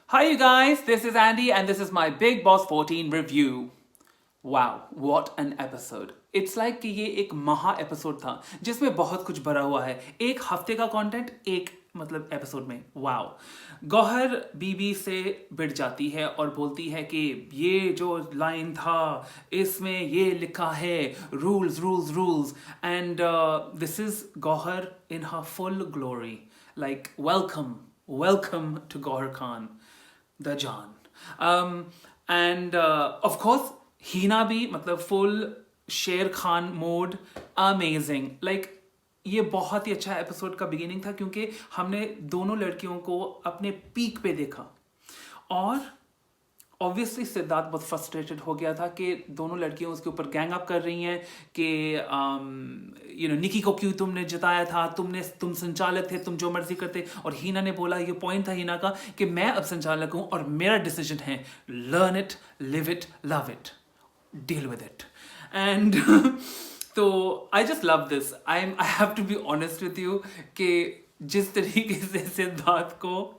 Hi, you guys, this is Andy, and this is my Big Boss 14 review. Wow, what an episode. It's like कि ये एक महा episode था जिसमें बहुत कुछ भरा हुआ है. एक हफ्ते का कंटेंट एक मतलब एपिसोड में. वाओ. गौहर बीबी से भिड़ जाती है और बोलती है कि ये जो लाइन था इसमें ये लिखा है rules rules rules and this is Gauhar in her full glory. Like, welcome to Gauhar Khan, the Jan. And of course, हीना भी मतलब फुल शेर खान मोड. अमेजिंग. लाइक ये बहुत ही अच्छा एपिसोड का बिगिनिंग था क्योंकि हमने दोनों लड़कियों को अपने पीक पे देखा और ऑब्वियसली सिद्धार्थ बहुत फ्रस्ट्रेटेड हो गया था कि दोनों लड़कियां उसके ऊपर गैंग अप कर रही हैं कि निकी को क्यों तुमने जिताया था, तुम संचालक थे, तुम जो मर्जी करते. और हीना ने बोला, ये पॉइंट था हीना का कि मैं अब संचालक हूं और मेरा डिसीजन है, learn it, live it, love it, deal with it. And तो I just love this. I have to be honest with you कि जिस तरीके से सिद्धार्थ को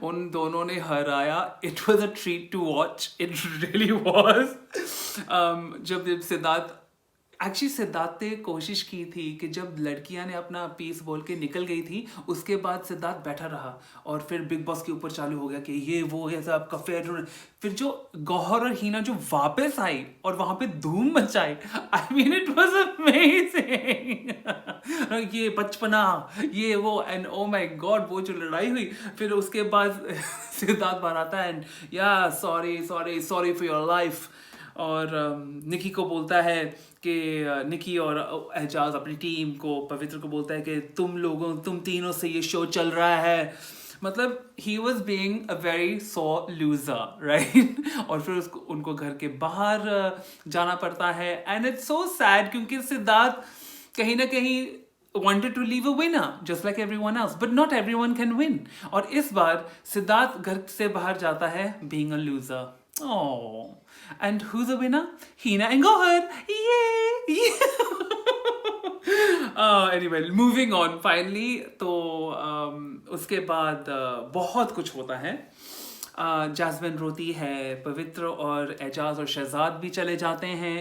उन दोनों ने हराया, it was a treat to watch. It really was. जब सिद्धार्थ ने कोशिश की थी कि जब लड़कियां ने अपना पीस बोल के निकल गई थी, उसके बाद सिद्धार्थ बैठा रहा और फिर बिग बॉस के ऊपर चालू हो गया कि ये वो है सब आपका फेयर. फिर जो गौहर और हीना जो वापस आई और वहां पे धूम मचाई, I mean it was amazing. ये बचपना, ये वो, एंड ओ माय गॉड वो जो लड़ाई हुई. फिर उसके बाद सिद्धार्थ बाहर आता है एंड या sorry sorry sorry for your life. और निकी को बोलता है कि निकी और एजाज अपनी टीम को, पवित्र को बोलता है कि तुम तीनों से ये शो चल रहा है. मतलब he was being a very so loser, right. और फिर उनको घर के बाहर जाना पड़ता है एंड इट्स सो सैड क्योंकि सिद्धार्थ कहीं ना कहीं wanted to leave a winner just like everyone else, but not everyone can win. और इस बार सिद्धार्थ घर से बाहर जाता है being a loser. Oh, and who's the winner? Hina and Gauhar. Yay! Anyway, moving on. Finally, तो उसके बाद बहुत कुछ होता है. जैस्मिन रोती है, पवित्र और एजाज और शहजाद भी चले जाते हैं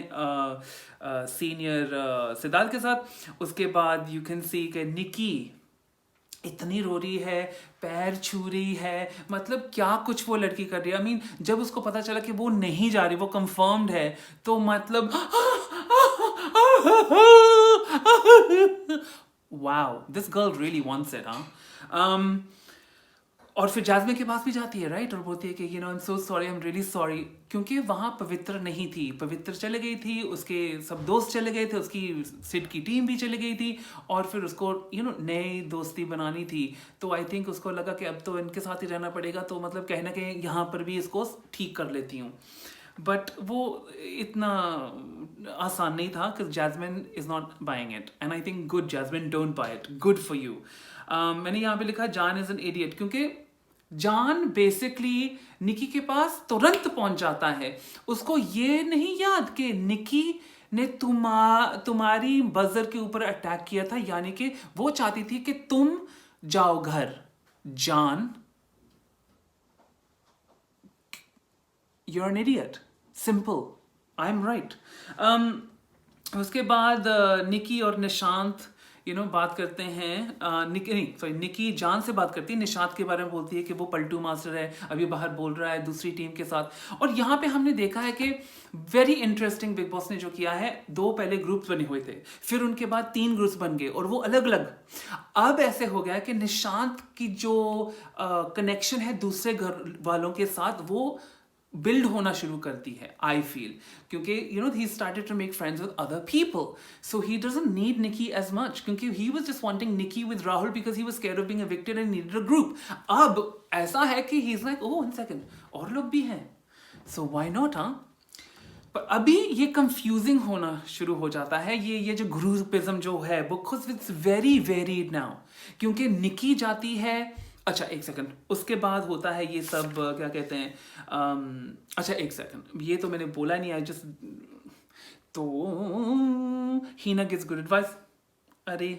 सीनियर सिद्धार्थ के साथ. उसके बाद यू कैन सी कि निकी इतनी रो रही है, पैर छू रही है, मतलब क्या कुछ वो लड़की कर रही है. आई मीन जब उसको पता चला कि वो नहीं जा रही, वो कंफर्म्ड है, तो मतलब wow, this girl really wants it. और फिर जैस्मिन के पास भी जाती है, राइट, और बोलती है कि I am so sorry, I am really sorry, क्योंकि वहाँ पवित्र नहीं थी. पवित्र चले गई थी, उसके सब दोस्त चले गए थे, उसकी सिड की टीम भी चली गई थी और फिर उसको नई दोस्ती बनानी थी. तो आई थिंक उसको लगा कि अब तो इनके साथ ही रहना पड़ेगा, तो मतलब कहीं ना कहीं यहाँ पर भी इसको ठीक कर लेती हूँ. बट वो इतना आसान नहीं था कि Jasmin is not buying it. And I think good Jasmin, don't buy it, good for you. मैंने यहाँ पे लिखा जान इज एन इडियट क्योंकि जान बेसिकली निकी के पास तुरंत पहुंच जाता है. उसको ये नहीं याद कि निकी ने तुम्हारी बजर के ऊपर अटैक किया था, यानी कि वो चाहती थी कि तुम जाओ घर. जान, you're an idiot. Simple. I'm right. उसके बाद निकी और निशांत बात करते हैं. निकी जान से बात करती है, निशांत के बारे में बोलती है कि वो पलटू मास्टर है, अभी बाहर बोल रहा है दूसरी टीम के साथ. और यहाँ पे हमने देखा है कि वेरी इंटरेस्टिंग बिग बॉस ने जो किया है, 2 पहले ग्रुप्स बने हुए थे, फिर उनके बाद 3 ग्रुप्स बन गए और वो अलग अलग. अब ऐसे हो गया कि निशांत की जो कनेक्शन है दूसरे घर वालों के साथ, वो बिल्ड होना शुरू करती है, आई फील, क्योंकि he started to make friends with other people, so he doesn't need Nikki as much, क्योंकि he was just wanting Nikki with Rahul because he was scared of being evicted and needed a group. अब ऐसा है कि he is like, oh 1 second, और लोग भी हैं, so why not. पर अभी ये कंफ्यूजिंग होना शुरू हो जाता है, ये जो ग्रुपिज्म जो है, because it's very varied now, क्योंकि निकी जाती है. अच्छा एक सेकंड, उसके बाद होता है ये सब क्या कहते हैं. अच्छा एक सेकंड, ये तो मैंने बोला नहीं, आई जस्ट, तो हीना गिव्स गुड एडवाइस. अरे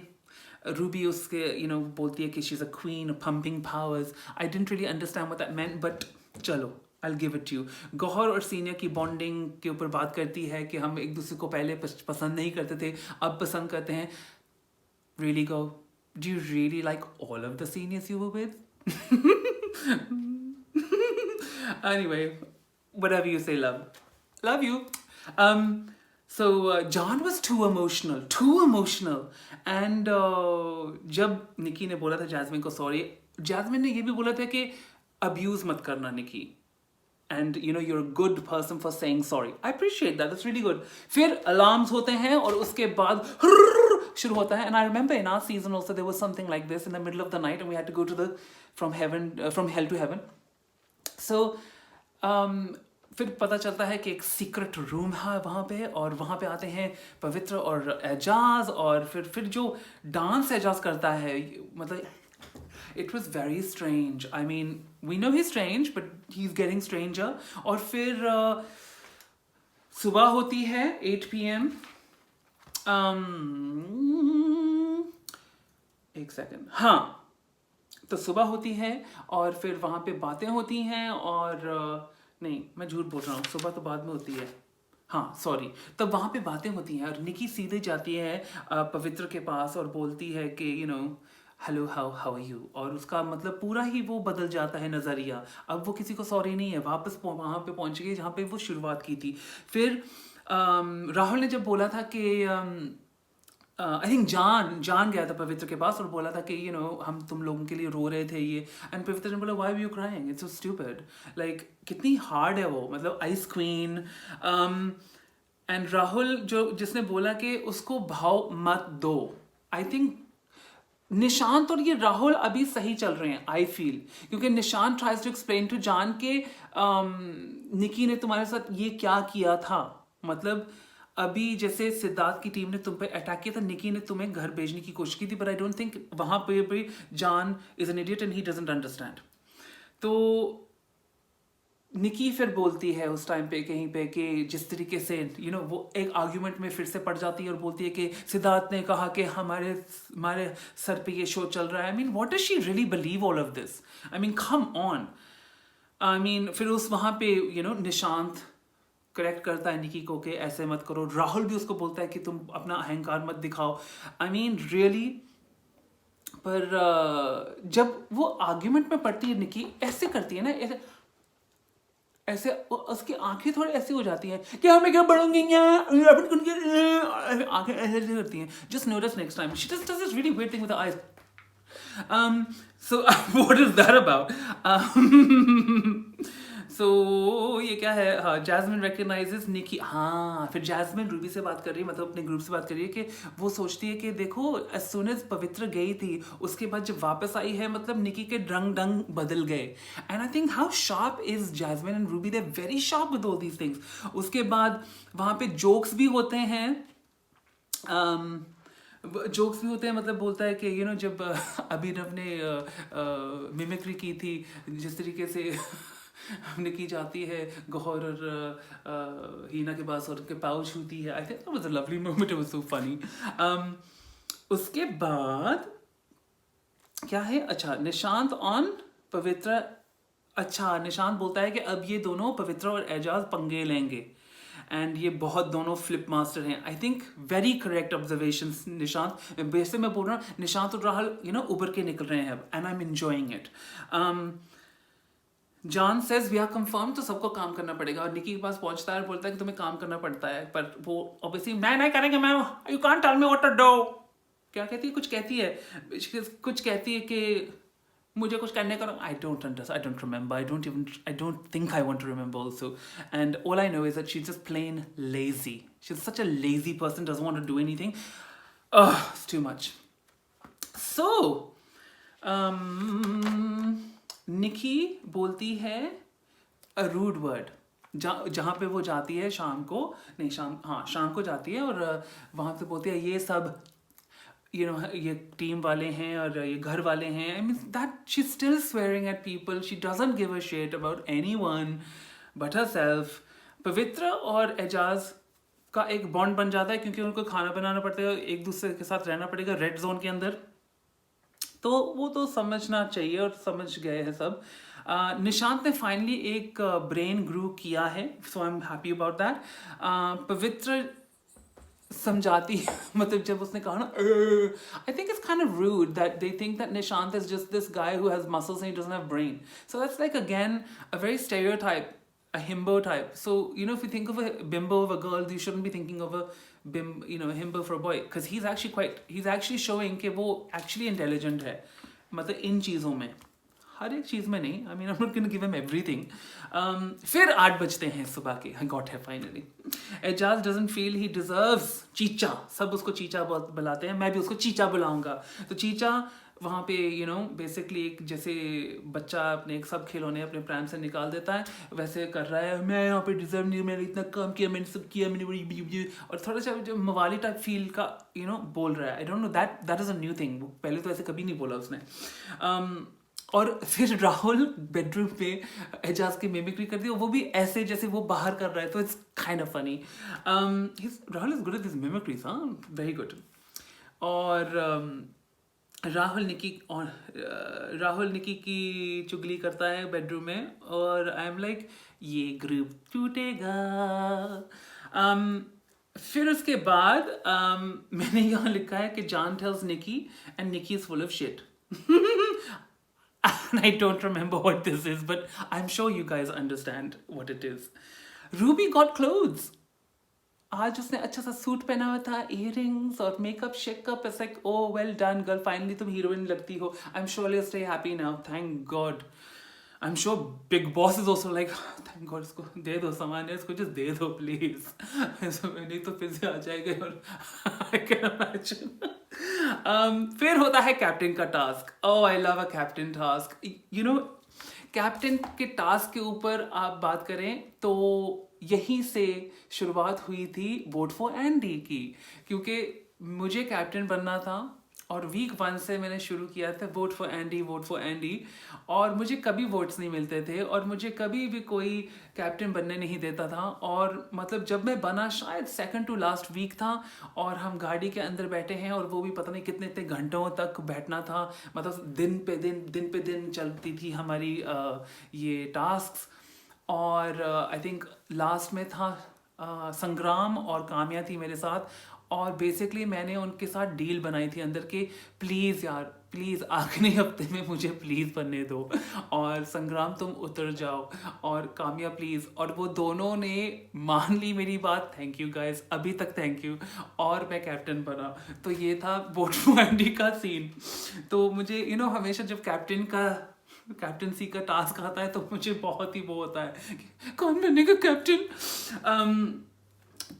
रूबी उसके बोलती है कि she is a queen, pumping powers. I didn't really understand what that meant, but चलो I give it you. Gauhar और सीनिया की बॉन्डिंग के ऊपर बात करती है कि हम एक दूसरे को पहले पसंद नहीं करते थे, अब पसंद करते हैं. Really, go? Do you really like all of the seniors you were with? Anyway, whatever you say, love you. um John was too emotional. And जब निकी ने बोला था जैस्मिन को सॉरी, जैस्मिन ने ये भी बोला था कि अब्यूज मत करना निकी, and you're a good person for saying sorry. I appreciate that, that's really good. फिर alarms होते हैं और उसके बाद शुरू होता है. And I remember in our season also there was something like this in the middle of the night and we had to go to the from hell to heaven. So फिर पता चलता है कि एक सीक्रेट रूम है वहाँ पे, और वहाँ पे आते हैं पवित्र और एजाज, और फिर जो डांस एजाज करता है, मतलब it was very strange. I mean, we know he's strange, but he's getting stranger. और फिर सुबह होती है 8 PM. एक सेकेंड, हाँ, तो सुबह होती है और फिर वहाँ पे बातें होती हैं, और नहीं मैं झूठ बोल रहा हूँ, सुबह तो बाद में होती है, हाँ सॉरी. तो वहाँ पे बातें होती हैं और निकी सीधे जाती है पवित्र के पास और बोलती है कि हेलो हाउ आर यू, और उसका मतलब पूरा ही वो बदल जाता है नज़रिया. अब वो किसी को सॉरी नहीं है, वापस वहाँ पे पहुँच गई जहाँ पे वो शुरुआत की थी. फिर राहुल ने जब बोला था कि आई थिंक जान गया था पवित्र के पास और बोला था कि हम तुम लोगों के लिए रो रहे थे ये, एंड पवित्र ने बोला why are you crying, it's so stupid. Like कितनी हार्ड है वो, मतलब आइस क्वीन. एंड राहुल जिसने बोला कि उसको भाव मत दो, आई थिंक निशांत और ये राहुल अभी सही चल रहे हैं, आई फील, क्योंकि Nishant tries to explain to Jaan के निकी ने तुम्हारे साथ ये क्या किया था, मतलब अभी जैसे सिद्धार्थ की टीम ने तुम पे अटैक किया था, निकी ने तुम्हें घर भेजने की कोशिश की थी, बट आई डोंट थिंक वहां पे भी जान is an idiot and he doesn't understand. तो निकी फिर बोलती है उस टाइम पे कहीं पे कि जिस तरीके से वो एक आर्ग्यूमेंट में फिर से पड़ जाती है और बोलती है कि सिद्धार्थ ने कहा कि हमारे सर पे ये शो चल रहा है. I mean what does she really believe all of this? I mean come on. I mean फिर उस वहाँ पे निशांत करेक्ट करता है निकी को कि ऐसे मत करो. राहुल भी उसको बोलता है कि तुम अपना अहंकार मत दिखाओ. I mean really. पर जब वो आर्ग्यूमेंट में पड़ती है निकी ऐसे करती है ना, ऐसे उसकी आंखें थोड़ी ऐसी हो जाती हैं कि हमें क्या बढ़ूंगी, आंखें ऐसे करती हैं. Just notice next time she does this really weird thing with her eyes. So what is that about? So ये क्या है, हाँ, जैस्मिन रिकग्नाइजेस निकी. हाँ, फिर जैस्मिन रूबी से बात कर रही है, मतलब अपने ग्रुप से बात कर रही है कि वो सोचती है कि देखो एज सून एज पवित्र गई थी उसके बाद जब वापस आई है, मतलब निकी के ढंग बदल गए. And I think how sharp is Jasmin and Rubi, they very sharp with all these things. उसके बाद वहाँ पे जोक्स भी होते हैं, मतलब बोलता है कि जब अभिनव ने मिमिक्री की थी, जिस तरीके से हमने की जाती है गौहर और हीना के पास और उनके पाँव छूती है. I think that was a lovely moment, it was so funny. उसके बाद क्या है, अच्छा, निशांत ऑन पवित्र. अच्छा, निशांत बोलता है कि अब ये दोनों पवित्र और एजाज पंगे लेंगे, एंड ये बहुत दोनों फ्लिप मास्टर हैं. I think very correct observation Nishant. वैसे मैं बोल रहा हूँ निशांत और राहुल उभर के निकल रहे हैं, and I am enjoying it. John says we are confirm, तो सबको काम करना पड़ेगा, और निकी के पास पहुंचता है और बोलता है कि तुम्हें काम करना पड़ता है, पर वो ऑब्वियसली नहीं करेंगे ma'am, you can't tell me what to do. क्या कहती है, कुछ कहती है कि मुझे कुछ करने का. I don't remember. I don't think I want to remember also. And all I know is that she's just plain lazy. She's such a lazy person, doesn't want to do anything. It's too much. So, निकी बोलती है a rude word. जहाँ पे वो जाती है शाम को जाती है और वहाँ पे बोलती है ये सब ये टीम वाले हैं और ये घर वाले हैं. I mean that she's still swearing at people. She doesn't give a shit about anyone but herself. पवित्र और एजाज का एक बॉन्ड बन जाता है क्योंकि उनको खाना बनाना पड़ता है, एक दूसरे के साथ रहना पड़ेगा रेड जोन के अंदर. तो वो तो समझना चाहिए और समझ गए हैं सब। निशांत ने फाइनली एक ब्रेन ग्रू किया है, so I am happy about that. Pavitra समझाती मतलब जब उसने कहा ना, I think it's kind of rude that they think that Nishant is just this guy who has muscles and he doesn't have brain, so that's like again a very stereotype, a himbo type. So if you think of a bimbo of a girl, you shouldn't be thinking of a himbo for a boy, because he's actually showing कि वो actually intelligent है, मतलब इन चीज़ों में, हर एक चीज़ में नहीं। I mean I am not gonna give him everything. फिर 8 बजते हैं सुबह के, आई गॉट है finally. Eijaz doesn't feel he deserves चीचा, सब उसको चीचा बुलाते हैं, मैं भी उसको चीचा बुलाऊंगा। तो चीचा वहाँ पे बेसिकली एक जैसे बच्चा अपने एक सब खिलौने अपने प्राण से निकाल देता है, वैसे कर रहा है, मैं यहाँ पे डिजर्व नहीं, मैंने इतना काम किया, मैंने सब किया, मैंने बड़ी, और थोड़ा सा जो मवाली टाइप फील का बोल रहा है। I don't know, that is a new thing, पहले तो ऐसे कभी नहीं बोला उसने। और फिर राहुल बेडरूम पे एजाज की मिमिक्री कर दी, और वो भी ऐसे जैसे वो बाहर कर रहा है, तो it's kind of funny. Rahul is good at this mimicries, हाँ, वेरी गुड। और राहुल निकी की चुगली करता है बेडरूम में, और आई एम लाइक ये ग्रुप टूटेगा। फिर उसके बाद मैंने यहाँ लिखा है कि Jaan tells Nikki and Nikki is full of shit. And I don't remember what this is, but I'm sure you guys understand what it is. Ruby got clothes. आज उसने अच्छा सा सूट पहना हुआ था, इयररिंग्स और makeup shakeup. It's like, oh well done girl, finally तुम heroine लगती हो। I am sure you stay happy now, thank God. I am sure Bigg Boss is also like, thank God, इसको दे दो सामान, इसको जस्ट दे दो please, नहीं तो फिर से आ जाएगा। और आई कैन इमेजिन। फिर होता है कैप्टन का task. Oh I love a captain task. Captain के टास्क के ऊपर आप बात करें तो यहीं से शुरुआत हुई थी वोट फॉर एंडी की, क्योंकि मुझे कैप्टन बनना था और वीक 1 से मैंने शुरू किया था वोट फॉर एंडी, और मुझे कभी वोट्स नहीं मिलते थे और मुझे कभी भी कोई कैप्टन बनने नहीं देता था। और मतलब जब मैं बना, शायद सेकंड टू लास्ट वीक था, और हम गाड़ी के अंदर बैठे हैं, और वो भी पता नहीं कितने इतने घंटों तक बैठना था, मतलब दिन पे दिन चलती थी हमारी ये टास्क। और आई थिंक लास्ट में था संग्राम और काम्या थी मेरे साथ, और बेसिकली मैंने उनके साथ डील बनाई थी अंदर के, प्लीज़ यार प्लीज़ आखिरी हफ्ते में मुझे प्लीज़ बनने दो, और संग्राम तुम उतर जाओ, और काम्या प्लीज़। और वो दोनों ने मान ली मेरी बात, थैंक यू गाइस, अभी तक थैंक यू, और मैं कैप्टन बना। तो ये था वोट फॉर एंडी का सीन। तो मुझे हमेशा जब कैप्टनसी का टास्क आता है तो मुझे बहुत ही वो होता है कि कौन बनेगा कैप्टन।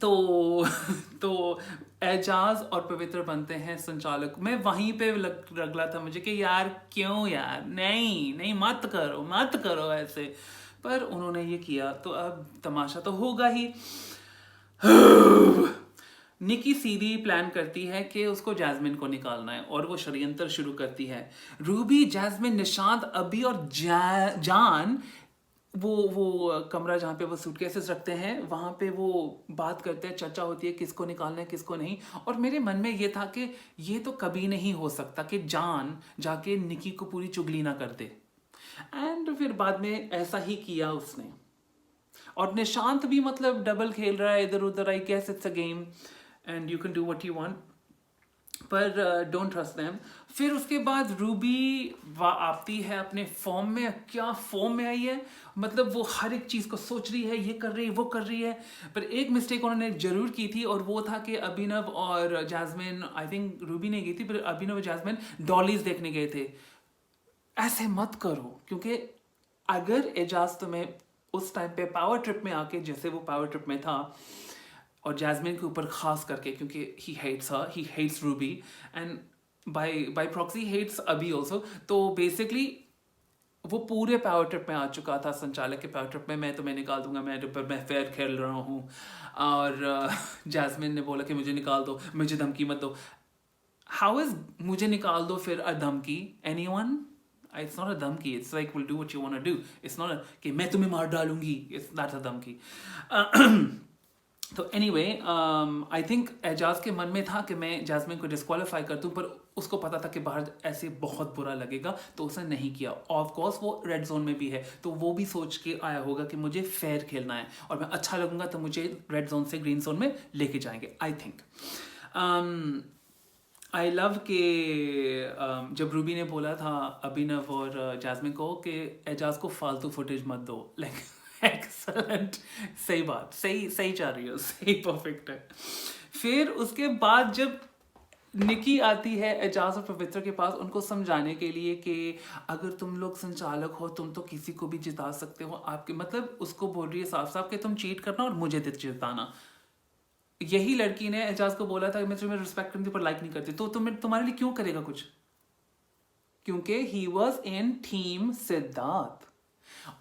तो एजाज और पवित्र बनते हैं संचालक। मैं वहीं पे रगला था मुझे कि यार क्यों यार, नहीं मत करो ऐसे, पर उन्होंने ये किया तो अब तमाशा तो होगा ही। निकी सीधी प्लान करती है कि उसको जैस्मिन को निकालना है, और वो षड्यंत्र शुरू करती है। रूबी, जैस्मिन, निशांत, अभी और जान वो कमरा जहाँ पे वो सूटकेसेस रखते हैं, वहाँ पे वो बात करते हैं, चर्चा होती है किसको निकालना है किसको नहीं। और मेरे मन में ये था कि ये तो कभी नहीं हो सकता कि जान जाके निकी को पूरी चुगली ना कर दे, एंड फिर बाद में ऐसा ही किया उसने। और निशांत भी मतलब डबल खेल रहा है इधर उधर, I guess it's a game and you can do what you want, पर डोंट ट्रस्ट देम। फिर उसके बाद रूबी आती है अपने फॉर्म में, क्या फॉर्म में आई है, मतलब वो हर एक चीज़ को सोच रही है, ये कर रही है वो कर रही है। पर एक मिस्टेक उन्होंने जरूर की थी, और वो था कि अभिनव और जैस्मिन, आई थिंक रूबी नहीं गई थी, पर अभिनव और जैस्मिन डॉलीज देखने गए थे। ऐसे मत करो, क्योंकि अगर एजाज तुम्हें उस टाइम पे पावर ट्रिप में आके, जैसे वो पावर ट्रिप में था, और जैस्मिन के ऊपर खास करके क्योंकि he hates Rubi, and by proxy hates Abhi also, तो बेसिकली वो पूरे पावर ट्रिप में आ चुका था, संचालक के पावर ट्रिप में, मैं तुम्हें निकाल दूंगा, मैं फेयर खेल रहा हूँ। और जैस्मिन ने बोला कि मुझे निकाल दो, मुझे धमकी मत दो। हाउ इज मुझे निकाल दो फिर अ धमकी? एनीवन? It's not a धमकी, it's like we'll do what you want to do. It's not a कि मैं तुम्हें मार डालूंगी, it's that's a धमकी। तो एनीवे आई थिंक एजाज के मन में था कि मैं जैस्मिन को डिस्क्वालीफाई कर दूं, पर उसको पता था कि बाहर ऐसे बहुत बुरा लगेगा, तो उसने नहीं किया। ऑफ कोर्स वो रेड जोन में भी है, तो वो भी सोच के आया होगा कि मुझे फेयर खेलना है और मैं अच्छा लगूंगा तो मुझे रेड जोन से ग्रीन जोन में लेके जाएंगे, आई थिंक। आई लव के जब रूबी ने बोला था अभिनव और जैस्मिन को कि एजाज को फालतू फुटेज मत दो, लाइक एक्सलेंट, सही बात, सही सही चाह रही हो, सही परफेक्ट है। फिर उसके बाद जब निकी आती है एजाज और पवित्र के पास उनको समझाने के लिए कि अगर तुम लोग संचालक हो तुम तो किसी को भी जिता सकते हो, आपके मतलब उसको बोल रही है साफ साफ कि तुम चीट करना और मुझे जिताना। यही लड़की ने एजाज को बोला था मैं तुम्हें रिस्पेक्ट करती पर लाइक नहीं करती, तो तुम्हारे लिए क्यों करेगा कुछ? क्योंकि he was in team Siddharth.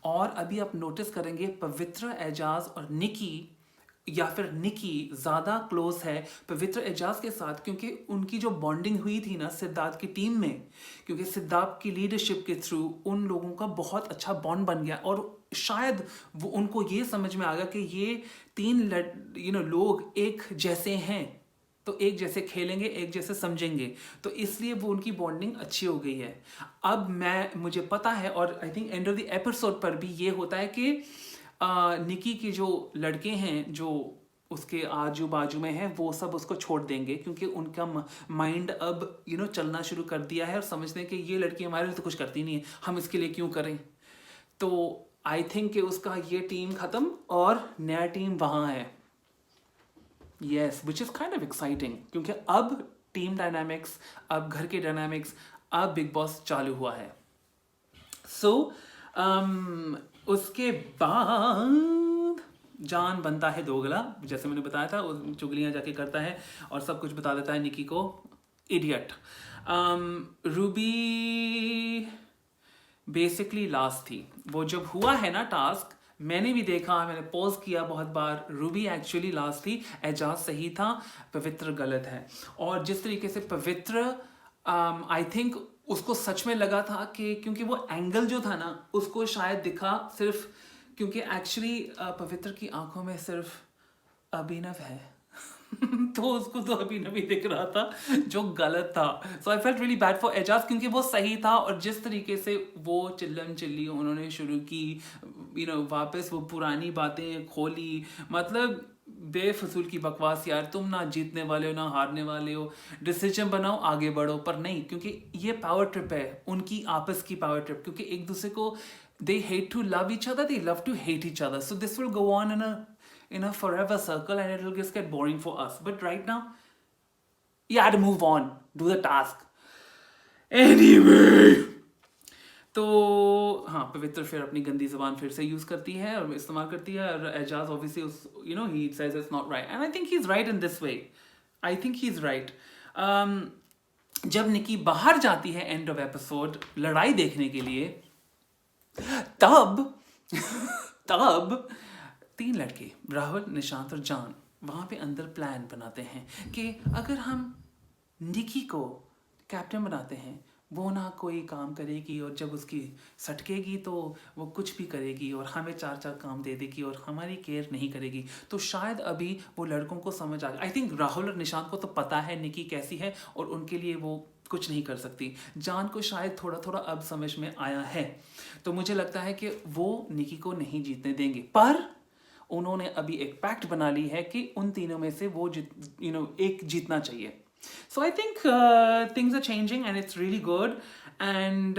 और अभी आप नोटिस करेंगे पवित्र, एजाज और निकी, या फिर निकी ज्यादा क्लोज है पवित्र एजाज के साथ, क्योंकि उनकी जो बॉन्डिंग हुई थी ना सिद्धार्थ की टीम में, क्योंकि सिद्धार्थ की लीडरशिप के थ्रू उन लोगों का बहुत अच्छा बॉन्ड बन गया और शायद वो उनको ये समझ में आ गया कि ये तीन लोग एक जैसे हैं, तो एक जैसे खेलेंगे, एक जैसे समझेंगे, तो इसलिए वो उनकी बॉन्डिंग अच्छी हो गई है। अब मुझे पता है और I think end of the episode पर भी ये होता है कि निकी के जो लड़के हैं जो उसके आजू बाजू में हैं वो सब उसको छोड़ देंगे, क्योंकि उनका माइंड अब चलना शुरू कर दिया है और समझते हैं कि ये लड़की हमारे लिए तो कुछ करती नहीं है, हम इसके लिए क्यों करें। तो आई थिंक कि उसका ये टीम खत्म और नया टीम वहाँ है। Yes, which is kind of exciting, क्योंकि अब टीम डायनामिक्स, अब घर के डायनामिक्स, अब बिग बॉस चालू हुआ है। सो उसके बाद जान बनता है दोगला, जैसे मैंने बताया था, चुगलियाँ जाके करता है और सब कुछ बता देता है निकी को, इडियट। रूबी बेसिकली लास्ट थी, वो जब हुआ है ना टास्क, मैंने भी देखा, मैंने पॉज किया बहुत बार, रूबी एक्चुअली लास्ट थी, एजाज सही था, पवित्र गलत है। और जिस तरीके से पवित्र आई थिंक उसको सच में लगा था कि क्योंकि वो एंगल जो था ना उसको शायद दिखा सिर्फ क्योंकि एक्चुअली पवित्र की आंखों में सिर्फ अभिनव है तो उसको तो अभिनव ही दिख रहा था जो गलत था। So I felt really bad for Eijaz, क्योंकि वो सही था और जिस तरीके से वो चिल्लम चिल्ली उन्होंने शुरू की, वापस वो पुरानी बातें खोली, मतलब बेफजूल की बकवास यार, तुम ना जीतने वाले हो ना हारने वाले हो, डिसीजन बनाओ आगे बढ़ो। पर नहीं, क्योंकि ये पावर ट्रिप है उनकी आपस की पावर ट्रिप, क्योंकि एक दूसरे को they hate to love each other, they love to hate each other, so this will go on in a forever circle and it will just get boring for us. But right now you have to move on, do the task anyway. तो हाँ, पवित्र फिर अपनी गंदी जबान फिर से use करती है और इस्तेमाल करती है, और एजाज ऑब्वियसली उस he says it's not right and I think he is right in this way, I think he is right. जब निकी बाहर जाती है एंड ऑफ एपिसोड लड़ाई देखने के लिए, तब तब तीन लड़के राहुल, निशांत और जान वहां पे अंदर प्लान बनाते हैं कि अगर हम निकी को कैप्टन बनाते हैं, वो ना कोई काम करेगी और जब उसकी सटकेगी तो वो कुछ भी करेगी और हमें चार चार काम दे देगी और हमारी केयर नहीं करेगी, तो शायद अभी वो लड़कों को समझ आ गया। आई थिंक राहुल और निशांत को तो पता है निकी कैसी है और उनके लिए वो कुछ नहीं कर सकती। जान को शायद थोड़ा थोड़ा अब समझ में आया है, तो मुझे लगता है कि वो निकी को नहीं जीतने देंगे, पर उन्होंने अभी एक पैक्ट बना ली है कि उन तीनों में से वो एक जीतना चाहिए। So I think things are changing and it's really good. And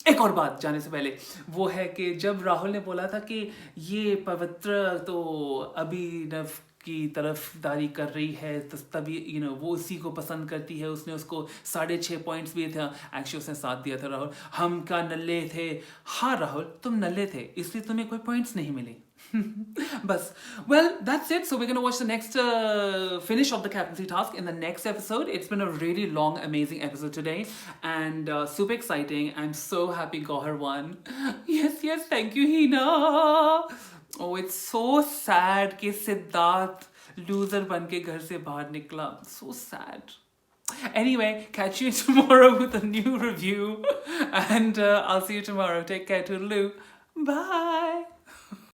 एक और बात जाने से पहले वो है कि जब राहुल ने बोला था कि ये पवित्र तो अभिनव की तरफदारी कर रही है, तो तभी वो उसी को पसंद करती है, उसने उसको 6.5 पॉइंट्स दिए थे, एक्चुअली उसने 7 दिया था। राहुल, हम क्या नल्ले थे? हाँ राहुल, तुम नल्ले थे इसलिए तुम्हें कोई पॉइंट्स नहीं मिले। बस, well, that's it. So we're gonna watch the next finish of the captaincy task in the next episode. It's been a really long, amazing episode today, and super exciting. I'm so happy Gohar won. Yes, thank you, Hina. Oh, it's so sad कि Siddharth loser बन के घर से बाहर निकला. So sad. Anyway, catch you tomorrow with a new review, and I'll see you tomorrow. Take care, toodaloo. Bye.